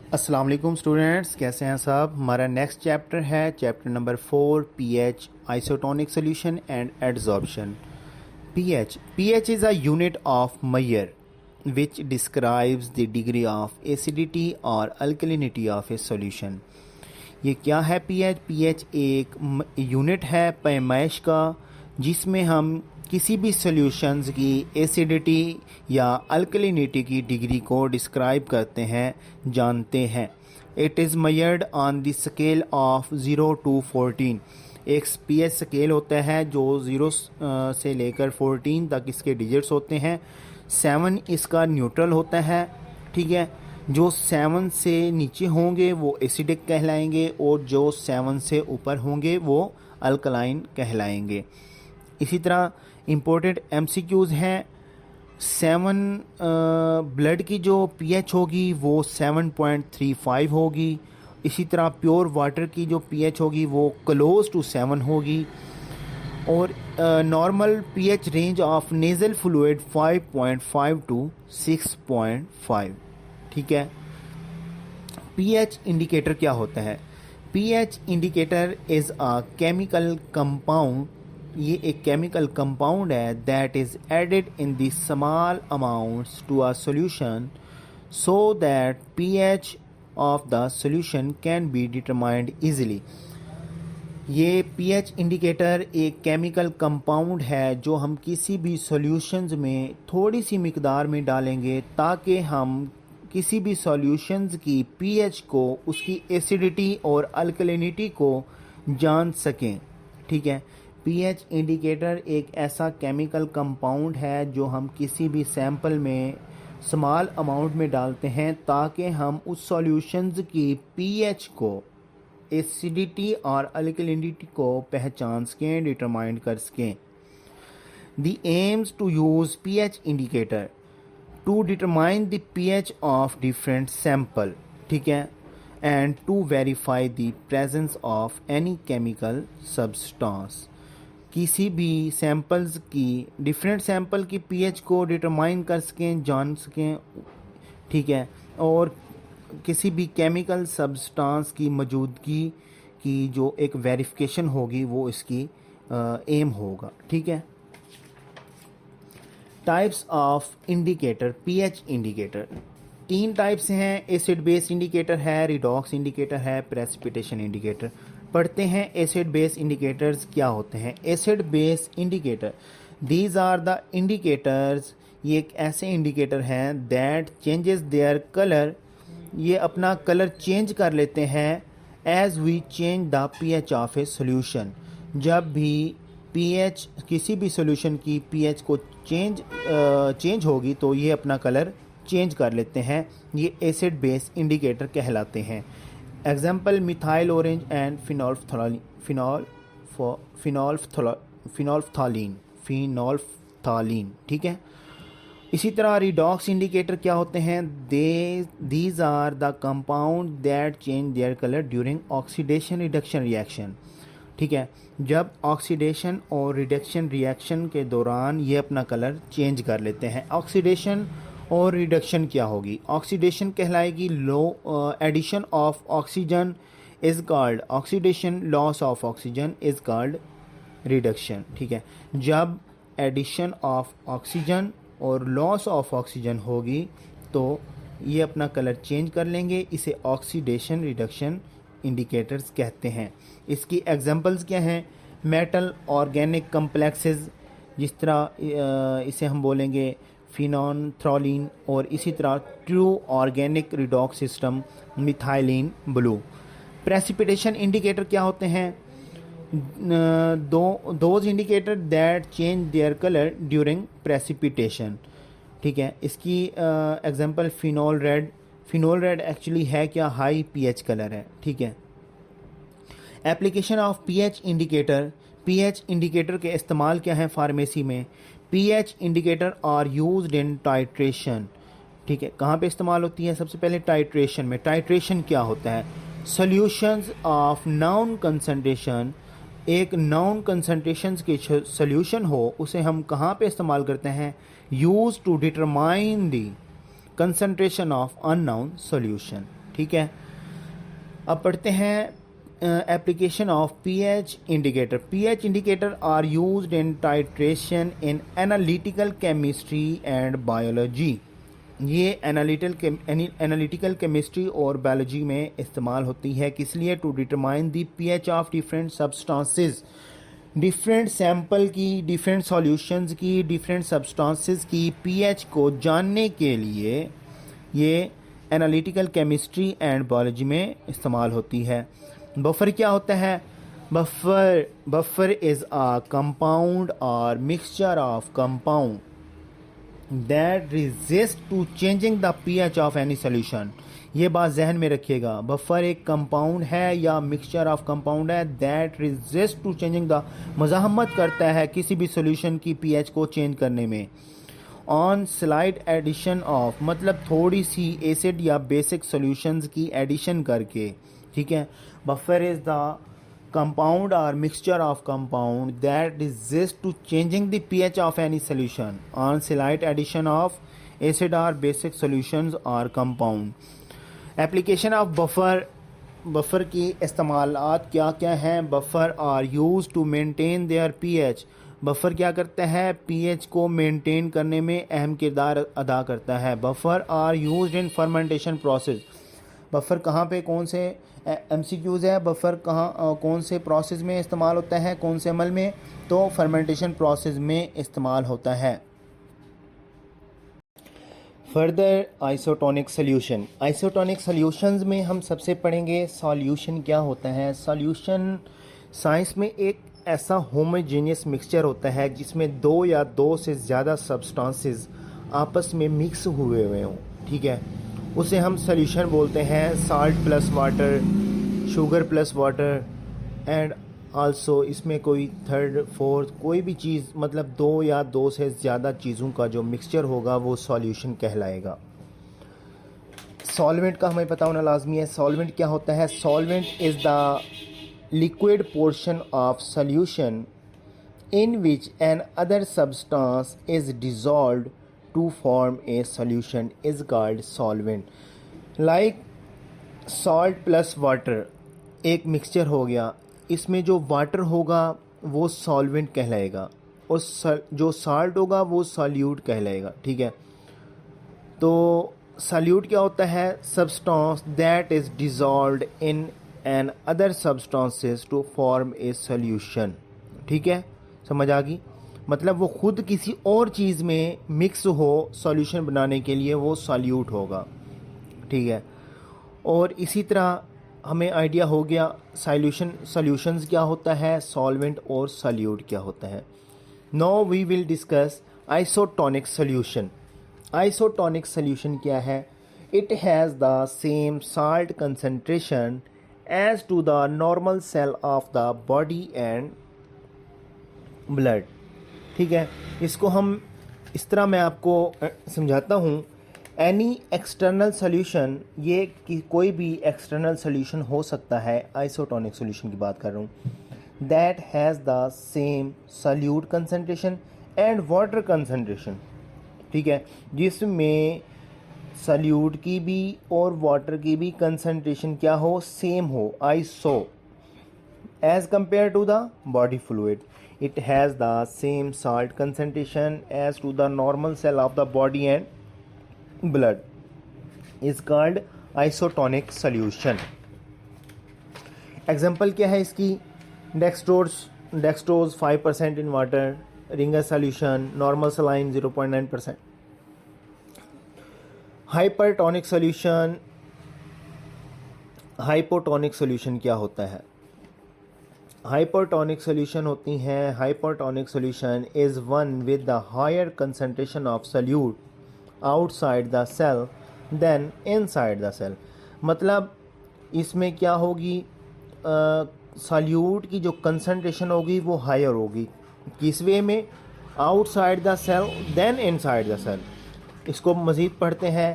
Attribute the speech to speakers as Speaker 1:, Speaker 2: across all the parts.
Speaker 1: अस्सलाम वालेकुम स्टूडेंट्स, कैसे हैं सब। हमारा नेक्स्ट चैप्टर है chapter number 4, pH, isotonic solution and adsorption. pH is a unit of measure which describes the degree of acidity or alkalinity of a solution। ये क्या है pH एक यूनिट है पैमाइश का जिसमें हम किसी भी सॉल्यूशंस की एसिडिटी या अल्कलिनिटी की डिग्री को डिस्क्राइब करते हैं, जानते हैं। It is measured on the scale of 0 to 14। एक pH स्केल होता है जो 0 से लेकर 14 तक इसके डिजिट्स होते हैं। 7 इसका न्यूट्रल होता है, ठीक है। जो 7 से नीचे होंगे वो एसिडिक कहलाएंगे और जो 7 से ऊपर होंगे वो अल्कलाइन कहलाएंगे। इसी तरह इम्पोर्टेंट एमसीक्यूज़ हैं। 7 ब्लड की जो पीएच होगी वो 7.35 होगी। इसी तरह प्योर वाटर की जो पीएच होगी वो क्लोज टू 7 होगी। और normal pH range of nasal fluid 5.5 to 6.5, ठीक है। पीएच इंडिकेटर क्या होता है? PH indicator is a chemical compound. ये एक केमिकल कंपाउंड है that is added in the small amounts to a solution so that pH of the solution can be determined easily. ये pH indicator एक chemical compound है जो हम किसी भी सॉल्यूशंस में थोड़ी सी मिकदार में डालेंगे ताकि हम किसी भी सॉल्यूशंस की पीएच को, उसकी एसिडिटी और अल्कलिनिटी को जान सकें, ठीक है। पीएच इंडिकेटर एक ऐसा केमिकल कंपाउंड है जो हम किसी भी सैंपल में स्मॉल अमाउंट में डालते हैं ताकि हम उस सॉल्यूशंस की पीएच को, एसिडिटी और अल्कलिनिटी को पहचान सकें, डिटरमाइन कर सकें। The aims to use pH indicator to determine the pH of different sample, ठीक है, and to verify the presence of any chemical substance. किसी भी सैंपल्स की, डिफरेंट सैंपल की पीएच को डिटरमाइन कर सकें, जान सकें, ठीक है, और किसी भी केमिकल सब्सटेंस की मौजूदगी की जो एक वेरिफिकेशन होगी वो इसकी एम होगा, ठीक है। Types of indicator, pH indicator 3 types हैं। एसिड बेस इंडिकेटर है, रिडॉक्स इंडिकेटर है, प्रेसिपिटेशन इंडिकेटर। पढ़ते हैं एसिड बेस इंडिकेटर्स क्या होते हैं। Acid base indicator, these are the indicators, ये एक ऐसे इंडिकेटर हैं दैट चेंजेस देयर कलर, ये अपना कलर चेंज कर लेते हैं as we change the pH of a solution. जब भी पीएच, किसी भी सोल्यूशन की पीएच को चेंज होगी तो ये अपना कलर चेंज कर लेते हैं। ये एसिड बेस इंडिकेटर कहलाते हैं। Example methyl orange and phenolphthalein, ठीक है। इसी तरह रिडॉक्स इंडिकेटर क्या होते हैं? These are the compound that change their colour during oxidation reduction reaction, ठीक है। जब ऑक्सीडेशन और रिडक्शन रिएक्शन के दौरान ये अपना कलर चेंज कर लेते हैं। ऑक्सीडेशन और रिडक्शन क्या होगी? ऑक्सीडेशन कहलाएगी लो addition of oxygen is called oxidation, loss of oxygen is called reduction, ठीक है। जब एडिशन ऑफ ऑक्सीजन और लॉस ऑफ ऑक्सीजन होगी तो ये अपना कलर चेंज कर लेंगे, इसे ऑक्सीडेशन रिडक्शन इंडिकेटर्स कहते हैं। इसकी एग्जांपल्स क्या हैं? मेटल ऑर्गेनिक कम्प्लेक्सेस, जिस तरह इसे हम बोलेंगे फिनोल्फ्थालीन, और इसी तरह true organic redox system methylene blue. Precipitation indicator क्या होते हैं? Those indicator that change their colour during precipitation, ठीक है। इसकी एग्जांपल फिनोल रेड एक्चुअली है क्या? हाई पीएच कलर है, ठीक है। Application of pH indicator, pH indicator के इस्तेमाल क्या है फार्मेसी में? PH indicator are used in titration, ठीक है। कहाँ पे इस्तेमाल होती है? सबसे पहले टाइट्रेशन में। टाइट्रेशन क्या होता है? सॉल्यूशंस ऑफ नाउन कंसंट्रेशन, एक नाउन कंसंट्रेशंस के सॉल्यूशन हो उसे हम कहाँ पे इस्तेमाल करते हैं? Use to determine the concentration of unknown solution, ठीक है। अब पढ़ते हैं application of pH indicator. PH indicator are used in titration in analytical chemistry and biology. ये एनालिटिकल केमिस्ट्री और बायोलॉजी में इस्तेमाल होती है, किस लिए? To determine the pH of different substances, different sample की, डिफरेंट सॉल्यूशंस की, डिफरेंट सब्सटेंसेस की पीएच को जानने के लिए ये एनालिटिकल केमिस्ट्री एंड बायोलॉजी में इस्तेमाल होती है। बफर क्या होता है? बफर इज़ अ कंपाउंड और mixture of compound that resist to changing the pH of any solution. ये बात जहन में रखिएगा, बफर एक कंपाउंड है या मिक्सचर ऑफ कंपाउंड है that resist to changing the, मज़ाहमत करता है किसी भी सॉल्यूशन की पीएच को चेंज करने में। ऑन स्लाइड एडिशन ऑफ, मतलब थोड़ी सी एसिड या बेसिक सॉल्यूशंस की एडिशन करके, ठीक है। Buffer is the compound or mixture of compound that resist to changing the pH of any solution on slight addition of acid or basic solutions or compound। application of buffer की इस्तेमालात क्या क्या हैं? Buffer are use to maintain their pH. Buffer क्या करता है? PH को maintain करने में अहम किरदार अदा करता है। Buffer are used in fermentation process. Buffer कहाँ पे, कौन से एमसीक्यूज़ है, बफर कहाँ कौन से प्रोसेस में इस्तेमाल होता है, कौन से अमल में? तो फर्मेंटेशन प्रोसेस में इस्तेमाल होता है। Further isotonic solution. Isotonic solutions में हम सबसे पढ़ेंगे सॉल्यूशन क्या होता है। सॉल्यूशन साइंस में एक ऐसा होमोजेनियस मिक्सचर होता है जिसमें दो या दो से ज़्यादा सब्सटेंसेस आपस में मिक्स हुए हों, ठीक है। उसे हम सॉल्यूशन बोलते हैं। Salt plus water, sugar plus water and also इसमें कोई थर्ड फोर्थ कोई भी चीज़, मतलब दो या दो से ज़्यादा चीज़ों का जो मिक्सचर होगा वो सॉल्यूशन कहलाएगा। सॉल्वेंट का हमें पता होना लाजमी है। सॉल्वेंट क्या होता है? Solvent is the liquid portion of solution in which an other substance is dissolved to form a solution is called solvent। like salt plus water एक मिक्सचर हो गया, इसमें जो वाटर होगा वो सॉल्वेंट कहलाएगा और जो साल्ट होगा वो सॉल्यूट कहलाएगा, ठीक है। तो सॉल्यूट क्या होता है? Substance that is dissolved in an other substances to form a solution, ठीक है, समझ आ गई? मतलब वो खुद किसी और चीज़ में मिक्स हो सॉल्यूशन बनाने के लिए, वो सॉल्यूट होगा, ठीक है। और इसी तरह हमें आइडिया हो गया सॉल्यूशंस क्या होता है, सॉल्वेंट और सॉल्यूट क्या होता है। Now we will discuss isotonic solution. Isotonic solution क्या है? It has the same salt concentration as to the normal cell of the body and blood, ठीक है। इसको हम इस तरह मैं आपको समझाता हूँ। एनी एक्सटर्नल सॉल्यूशन, ये कि कोई भी एक्सटर्नल सॉल्यूशन हो सकता है, आइसोटोनिक सॉल्यूशन की बात कर रहा हूँ, that has the same solute concentration and water concentration, ठीक है, जिसमें सॉल्यूट की भी और वाटर की भी कंसंट्रेशन क्या हो? सेम हो, iso, as compare to the body fluid. It has the same salt concentration as to the normal cell of the body and blood is called isotonic solution। Example क्या है इसकी? Dextrose 5% in water, ringer solution, normal saline 0.9%। Hypertonic solution, hypotonic solution क्या होता है? Hypertonic solution होती हैं, hypertonic solution is one with the higher concentration of solute outside the cell then inside the cell. मतलब इसमें क्या होगी? सॉल्यूट की जो कंसंट्रेशन होगी वो हायर होगी, किस वे में? Outside the cell then inside the cell. इसको मज़ीद पढ़ते हैं।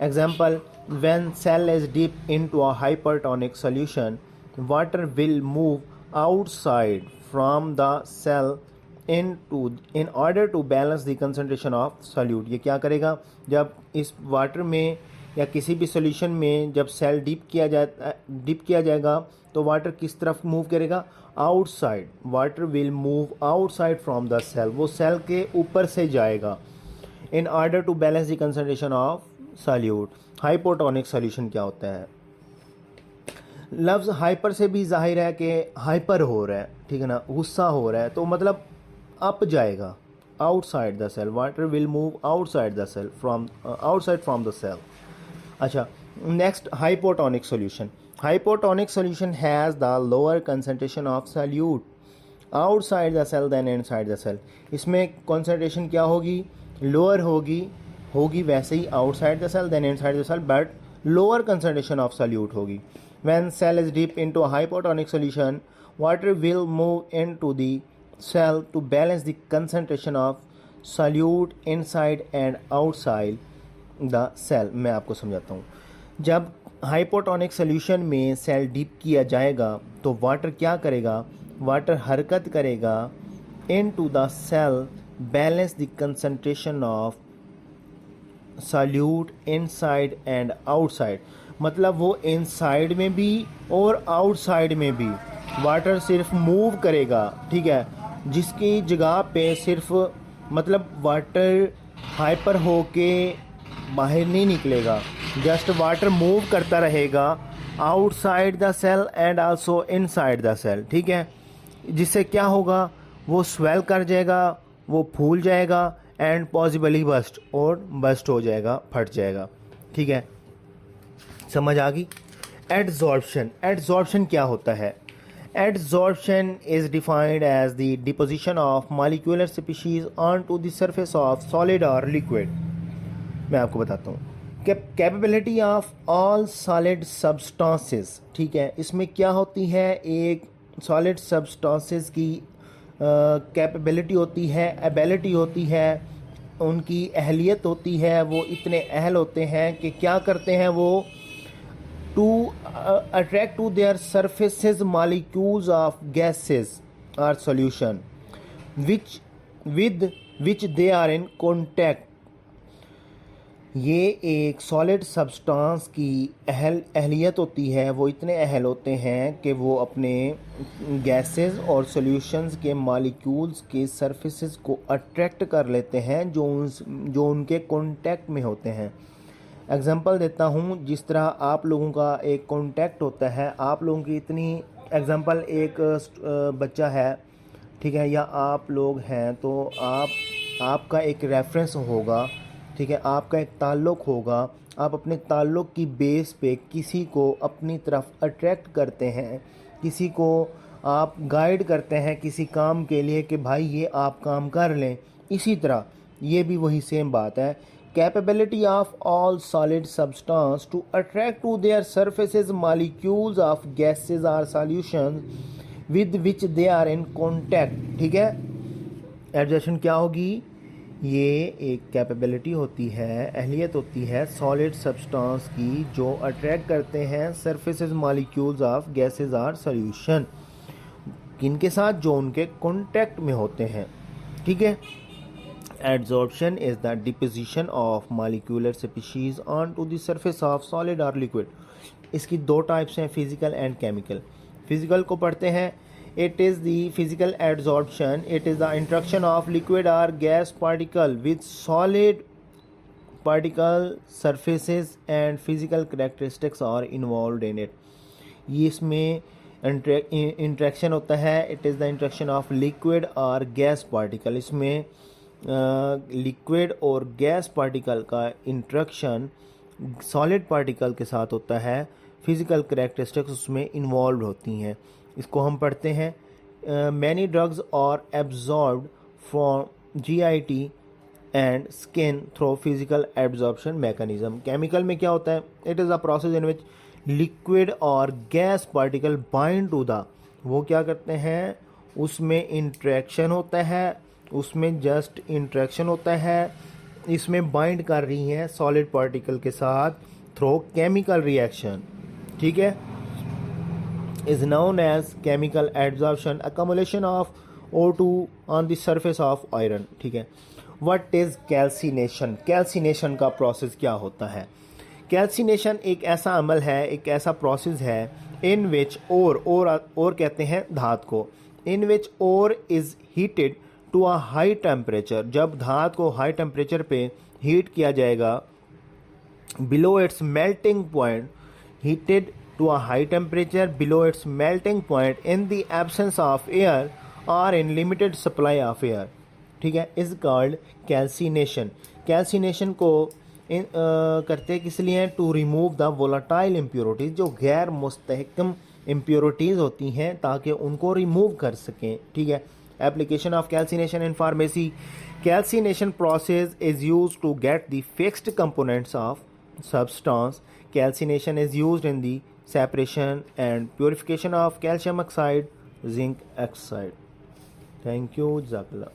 Speaker 1: Example, when cell is deep into a hypertonic solution, water will move outside from the cell in order to balance the concentration of solute। ये क्या करेगा? जब इस water में या किसी भी सॉल्यूशन में जब सेल डिप किया जाएगा तो वाटर किस तरफ मूव करेगा, outside. Water will move outside from the cell, वो सेल के ऊपर से जाएगा। In order to balance the concentration of solute. Hypotonic solution क्या होता है? लफ्ज़ हाइपर से भी जाहिर है कि हाइपर हो रहा है, ठीक है ना, गुस्सा हो रहा है, तो मतलब अप जाएगा, outside the cell. Water will move outside the cell from the cell. अच्छा, next hypotonic solution. Hypotonic solution has the lower concentration of solute outside the cell then inside the cell. इसमें concentration क्या होगी, lower होगी वैसे ही outside the cell then inside the cell, but lower concentration of solute होगी। When cell is deep into a hypotonic solution, water will move into the cell to balance the concentration of solute inside and outside the cell। मैं आपको समझाता हूँ। जब hypotonic solution में cell deep किया जाएगा तो वाटर क्या करेगा, वाटर हरकत करेगा into the cell, balance the concentration of solute inside and outside। मतलब वो इनसाइड में भी और आउटसाइड में भी वाटर सिर्फ मूव करेगा, ठीक है, जिसकी जगह पे सिर्फ मतलब वाटर हाइपर होके बाहर नहीं निकलेगा, जस्ट वाटर मूव करता रहेगा outside the cell and also inside the cell, ठीक है। जिससे क्या होगा, वो स्वेल कर जाएगा, वो फूल जाएगा एंड पॉसिबली बस्ट हो जाएगा, फट जाएगा, ठीक है। समझ आ गई? एडजॉर्प्शन क्या होता है? Adsorption is defined as the deposition of molecular species on to the surface of solid और लिक्विड। मैं आपको बताता हूँ। Capability of all solid substances, ठीक है, इसमें क्या होती है, एक सॉलिड सब्सटेंसेस की कैपेबिलिटी होती है, एबिलिटी होती है, उनकी अहलियत होती है, वो इतने अहल होते हैं कि क्या करते हैं, वो to attract to their surfaces molecules of gases or solution with which they are in contact। ये एक सॉलिड सब्सटेंस की अहलियत होती है, वो इतने अहल होते हैं कि वो अपने गैसेस और सॉल्यूशंस के मॉलिक्यूल्स के सरफेसेस को अट्रैक्ट कर लेते हैं जो उनके कांटेक्ट में होते हैं। एग्जांपल देता हूँ, जिस तरह आप लोगों का एक कांटेक्ट होता है, आप लोगों की इतनी एग्जांपल, एक बच्चा है, ठीक है, या आप लोग हैं, तो आपका एक रेफरेंस होगा, ठीक है, आपका एक ताल्लुक़ होगा, आप अपने ताल्लुक़ की बेस पे किसी को अपनी तरफ अट्रैक्ट करते हैं, किसी को आप गाइड करते हैं किसी काम के लिए कि भाई ये आप काम कर लें। इसी तरह ये भी वही सेम बात है। Capability of all solid substance to attract to their surfaces molecules of gases or solutions with which they are in contact, ठीक है। एडजॉर्प्शन क्या होगी, ये एक कैपेबिलिटी होती है, अहलियत होती है सॉलिड सब्सटेंस की जो अट्रैक्ट करते हैं सरफेसेस मॉलिक्यूल्स ऑफ गैसेस और सॉल्यूशन, किनके साथ, जो उनके कांटेक्ट में होते हैं, ठीक है। Adsorption is the deposition of molecular species onto the surface of solid or liquid। इसकी दो टाइप्स हैं, फिजिकल एंड केमिकल। फिजिकल को पढ़ते हैं, it is the physical adsorption, it is the interaction of liquid और gas particle with solid particle surfaces and physical characteristics are involve in it. ये इसमें interaction होता है, it is the interaction of liquid और gas particle. इसमें liquid और gas particle का interaction solid particle के साथ होता है, फिजिकल कैरेक्टरिस्टिक्स उसमें इन्वॉल्व होती हैं। इसको हम पढ़ते हैं, many drugs are absorbed from GIT and skin through physical absorption mechanism. Chemical में क्या होता है, it is a process in which liquid और gas particle bind to the, वो क्या करते हैं, उसमें इंट्रैक्शन होता है, उसमें जस्ट इंट्रैक्शन होता है, इसमें बाइंड कर रही हैं सॉलिड पार्टिकल के साथ थ्रू केमिकल रिएक्शन, ठीक है, is known as chemical absorption, accumulation of O2 on the surface of iron, ठीक है। What is calcination? कैल्सिनेशन का प्रोसेस क्या होता है? कैल्सिनेशन एक ऐसा अमल है, एक ऐसा प्रोसेस है इन विच और कहते हैं धात को, in which ore is heated to a high temperature, जब धात को हाई टेम्परेचर पे हीट किया जाएगा, below its melting point, heated to a high temperature below its melting point in the absence of air or in limited supply of air, ठीक है, is called calcination. calcination को करते किस लिए? To remove the volatile impurities, जो गैर मुस्तहकम impurities होती हैं, ताकि उनको रिमूव कर सकें, ठीक है. Application of calcination in pharmacy. Calcination process is use to get the fixed components of substance. Calcination is used in the separation and purification of calcium oxide, zinc oxide. Thank you. Jazakallah.